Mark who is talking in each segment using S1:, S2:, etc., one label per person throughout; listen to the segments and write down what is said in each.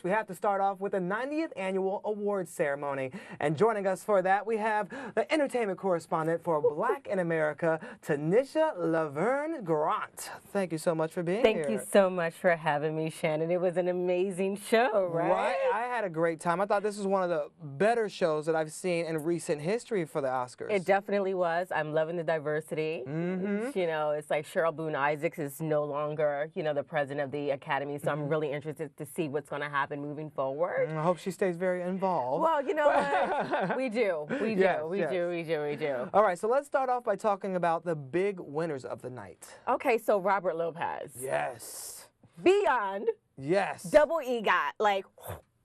S1: We have to start off with the 90th Annual Awards Ceremony. And joining us for that, we have the Entertainment Correspondent for Black in America, Tanisha LaVerne Grant. Thank you so much for being here.
S2: Thank you so much for having me, Shannon. It was an amazing show, right?
S1: I had a great time. I thought this was one of the better shows that I've seen in recent history for the Oscars.
S2: It definitely was. I'm loving the diversity. You know, it's like Cheryl Boone Isaacs is no longer, you know, the president of the Academy, so I'm really interested to see what's going to happen moving forward.
S1: I hope she stays very involved.
S2: Well, you know what? We do. We do.
S1: All right, so let's start off by talking about the big winners of the night.
S2: Okay, so Robert Lopez.
S1: Yes.
S2: Beyond.
S1: Yes.
S2: Double EGOT. Like,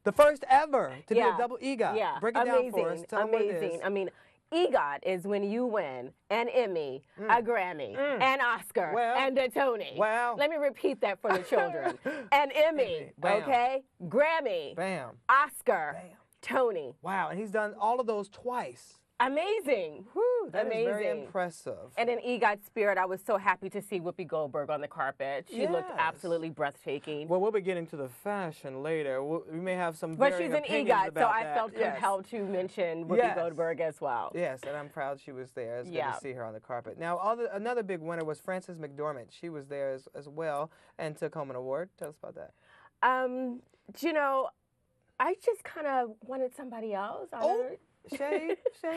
S1: the first ever to be a double EGOT.
S2: Yeah.
S1: Break it down for us. Tell them what it is.
S2: I mean, EGOT is when you win an Emmy, a Grammy, an Oscar, and a Tony. Let me repeat that for the children. An Emmy, okay? Grammy, Oscar, Tony.
S1: Wow, and he's done all of those twice.
S2: Amazing.
S1: That is very impressive.
S2: And in EGOT spirit, I was so happy to see Whoopi Goldberg on the carpet. She looked absolutely breathtaking.
S1: Well, we'll be getting to the fashion later. We may have some
S2: But she's an EGOT, so I
S1: that.
S2: felt compelled to mention Whoopi Goldberg as well.
S1: Yes, and I'm proud she was there. It's good to see her on the carpet. Now, another big winner was Frances McDormand. She was there as well and took home an award. Tell us about that.
S2: You know, I just kind of wanted somebody else.
S1: Shade?
S2: No.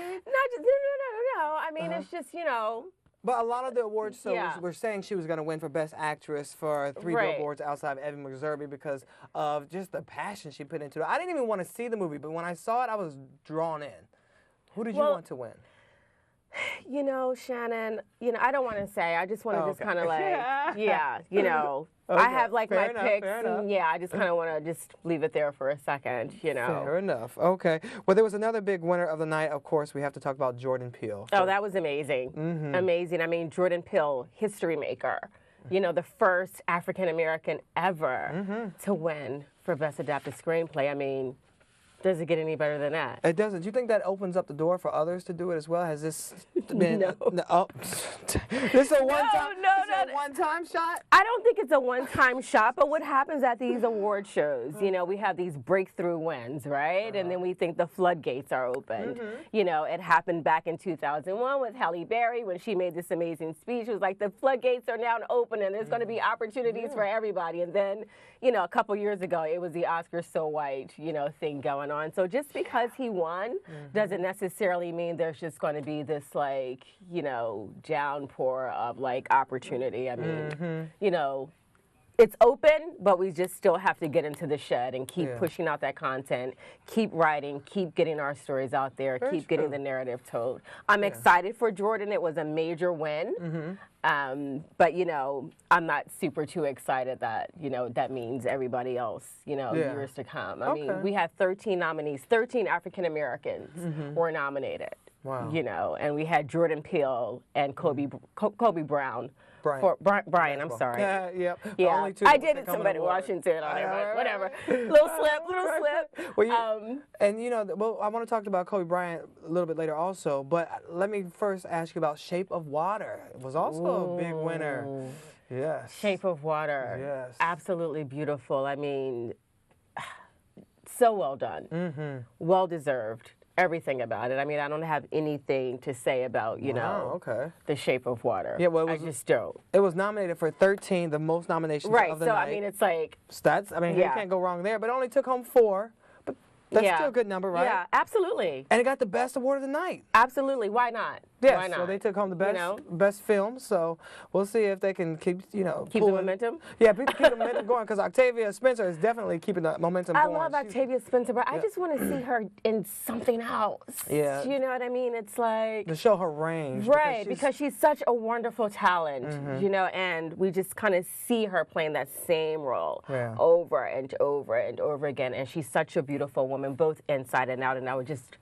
S2: I mean, it's just, you know.
S1: But a lot of the awards were saying she was going to win for Best Actress for 3 billboards outside of Ebbing, Missouri because of just the passion she put into it. I didn't even want to see the movie, but when I saw it, I was drawn in. Who did you want to win?
S2: You know, Shannon, you know, I don't want to say. I just want to just kind of like, you know. I have like my picks, and I just kind of want to just leave it there for a second, you know.
S1: Fair enough. Okay. Well, there was another big winner of the night. Of course, we have to talk about Jordan Peele.
S2: Oh, that was amazing. Amazing. I mean, Jordan Peele, history maker. You know, the first African American ever to win for Best Adapted Screenplay. I mean, does it get any better than that?
S1: It doesn't. Do you think that opens up the door for others to do it as well? Has this been this is a one-time shot?
S2: I don't think it's a one-time shot, but what happens at these award shows, you know, we have these breakthrough wins, right? And then we think the floodgates are opened. You know, it happened back in 2001 with Halle Berry when she made this amazing speech. It was like the floodgates are now open and there's going to be opportunities for everybody. And then, you know, a couple years ago, it was the Oscar So White, you know, thing going on. So just because he won doesn't necessarily mean there's just going to be this, like, you know, downpour of, like, opportunity. I mean, you know, it's open, but we just still have to get into the shed and keep pushing out that content, keep writing, keep getting our stories out there, keep getting the narrative told. I'm excited for Jordan. It was a major win. But, you know, I'm not super too excited that, you know, that means everybody else, you know, years to come. I mean, we had 13 nominees, 13 African Americans were nominated.
S1: Wow.
S2: You know, and we had Jordan Peele and Kobe Brown. Brian, I'm sorry.
S1: Yeah.
S2: I did it. Somebody Washington on there, but whatever. Little slip.
S1: Well, and you know, well, I want to talk about Kobe Bryant a little bit later also, but let me first ask you about Shape of Water. It was also a big winner. Yes.
S2: Shape of Water.
S1: Yes.
S2: Absolutely beautiful. I mean, so well done. Well deserved. Everything about it. I mean, I don't have anything to say about, you know, The Shape of Water.
S1: Yeah, well,
S2: I just don't.
S1: It was nominated for 13, the most nominations of the night.
S2: Right, so I mean, it's like...
S1: Stats, I mean, you can't go wrong there, but it only took home 4. But that's still a good number, right?
S2: Yeah, absolutely.
S1: And it got the best award of the night.
S2: Absolutely. Why not?
S1: Yes,
S2: Why not?
S1: So they took home the best film, so we'll see if they can keep, you know...
S2: Keep the momentum?
S1: Yeah, keep the momentum going, because Octavia Spencer is definitely keeping the momentum going.
S2: I love Octavia Spencer, but I just want to see her in something else.
S1: Yeah.
S2: You know what I mean? It's like...
S1: To show her range.
S2: Right, because she's such a wonderful talent, you know, and we just kind of see her playing that same role over and over and over again, and she's such a beautiful woman, both inside and out, and I would just...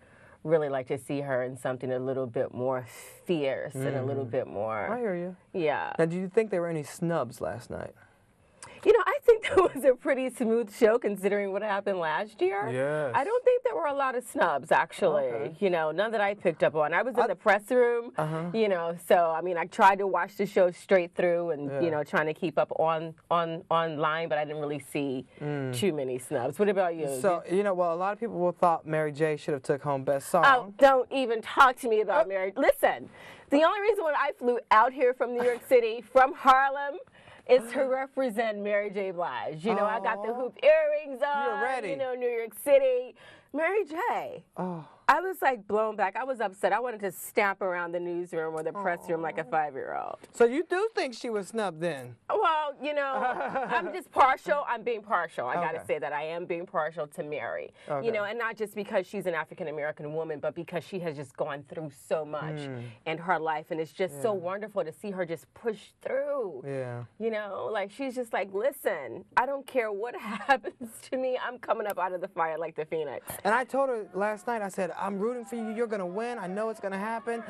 S2: really like to see her in something a little bit more fierce and a little bit more...
S1: I hear you.
S2: Yeah.
S1: Now, do you think there were any snubs last night?
S2: You know, I think that was a pretty smooth show considering what happened last year.
S1: Yes.
S2: I don't think there were a lot of snubs, actually.
S1: Okay.
S2: You know, none that I picked up on. I was in the press room, you know, so, I mean, I tried to watch the show straight through and, you know, trying to keep up online, but I didn't really see too many snubs. What about you?
S1: So, you know, well, a lot of people thought Mary J. should have took home Best Song.
S2: Oh, don't even talk to me about Mary. Listen, the only reason why I flew out here from New York City, from Harlem, is to represent Mary J. Blige. You know, I got the hoop earrings on.
S1: You were ready.
S2: You know, New York City. Mary J.
S1: Oh.
S2: I was like blown back. I was upset. I wanted to stamp around the newsroom or the press room like a 5-year-old.
S1: So you do think she was snubbed then?
S2: Well, you know, I'm just partial. I'm being partial. I got to say that I am being partial to Mary.
S1: Okay.
S2: You know, and not just because she's an African-American woman, but because she has just gone through so much in her life. And it's just so wonderful to see her just push through.
S1: Yeah.
S2: You know, like she's just like, listen, I don't care what happens to me. I'm coming up out of the fire like the phoenix.
S1: And I told her last night, I said, I'm rooting for you. You're going to win. I know it's going to happen.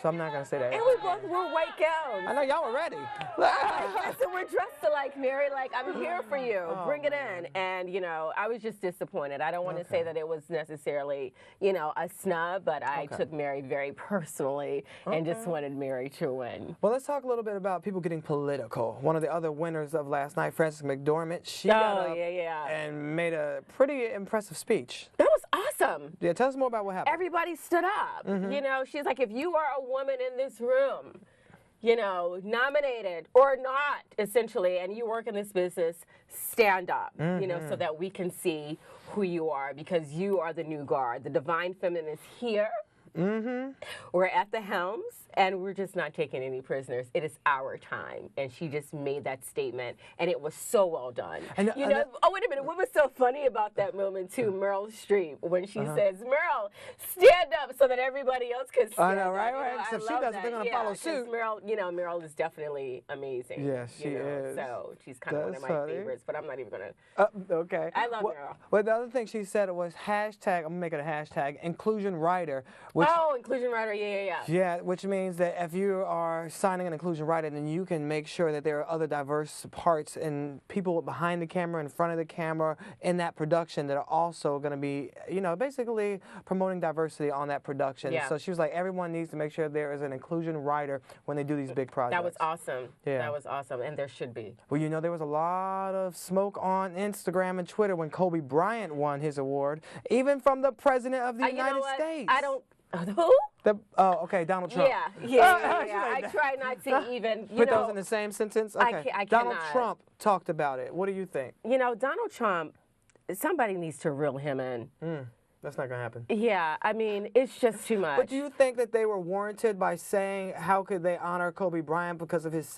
S1: So I'm not going to say that.
S2: And we both wore white gowns.
S1: I know y'all were ready.
S2: Yes, and we're dressed alike, Mary. Like, I'm here for you. Bring it in. And, you know, I was just disappointed. I don't want to say that it was necessarily, you know, a snub, but I took Mary very personally and just wanted Mary to win.
S1: Well, let's talk a little bit about people getting political. One of the other winners of last night, Frances McDormand, she got up and made a pretty impressive speech.
S2: That was awesome.
S1: Yeah, tell us more about what happened.
S2: Everybody stood up. You know, she's like, if you are a woman in this room, you know, nominated or not, essentially, and you work in this business, stand up, you know, so that we can see who you are, because you are the new guard. The divine feminine is here. We're at the helms, and we're just not taking any prisoners. It is our time. And she just made that statement, and it was so well done. You know, oh, wait a minute. What was so funny about that moment, too, Meryl Streep, when she says, Meryl, stand up so that everybody else can stand up.
S1: I know, right? So she doesn't, they're going to follow suit.
S2: Meryl, you know, Meryl is definitely amazing.
S1: Yes, she is.
S2: So she's kind of one of my favorites, but I'm not even going to.
S1: Okay.
S2: I love Meryl.
S1: Well, the other thing she said was hashtag, I'm going to make it a hashtag, inclusion writer. Which,
S2: inclusion writer, yeah.
S1: Yeah, which means that if you are signing an inclusion writer, then you can make sure that there are other diverse parts and people behind the camera, in front of the camera, in that production that are also going to be, you know, basically promoting diversity on that production.
S2: Yeah.
S1: So she was like, everyone needs to make sure there is an inclusion writer when they do these big projects.
S2: That was awesome.
S1: Yeah.
S2: That was awesome, and there should be.
S1: Well, you know, there was a lot of smoke on Instagram and Twitter when Kobe Bryant won his award, even from the President of the United States.
S2: I don't. Who?
S1: Okay, Donald Trump.
S2: Yeah. I try not to even,
S1: put those in the same sentence? Okay.
S2: I
S1: Donald
S2: cannot.
S1: Trump talked about it. What do you think?
S2: You know, Donald Trump, somebody needs to reel him in.
S1: That's not going to happen.
S2: Yeah, I mean, it's just too much.
S1: But do you think that they were warranted by saying, how could they honor Kobe Bryant because of his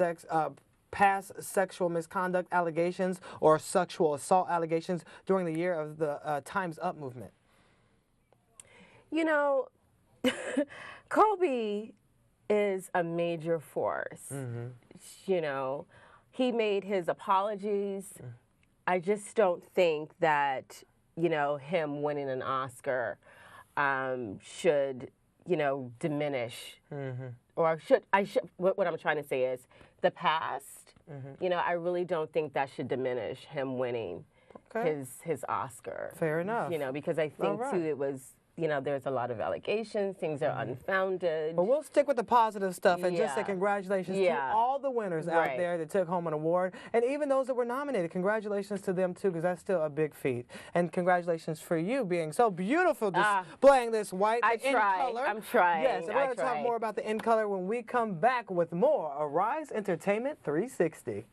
S1: past sexual misconduct allegations or sexual assault allegations during the year of the Time's Up movement?
S2: You know, Kobe is a major force. You know, he made his apologies. I just don't think that, you know, him winning an Oscar should, you know, diminish. Or what I'm trying to say is the past, you know, I really don't think that should diminish him winning his Oscar.
S1: Fair enough.
S2: You know, because I think, too, it was, you know, there's a lot of allegations, things are unfounded.
S1: But we'll stick with the positive stuff and just say congratulations to all the winners out there that took home an award, and even those that were nominated. Congratulations to them, too, because that's still a big feat. And congratulations for you being so beautiful displaying this white in color.
S2: I'm trying.
S1: Yes, and we're going to talk more about the in color when we come back with more Arise Entertainment 360.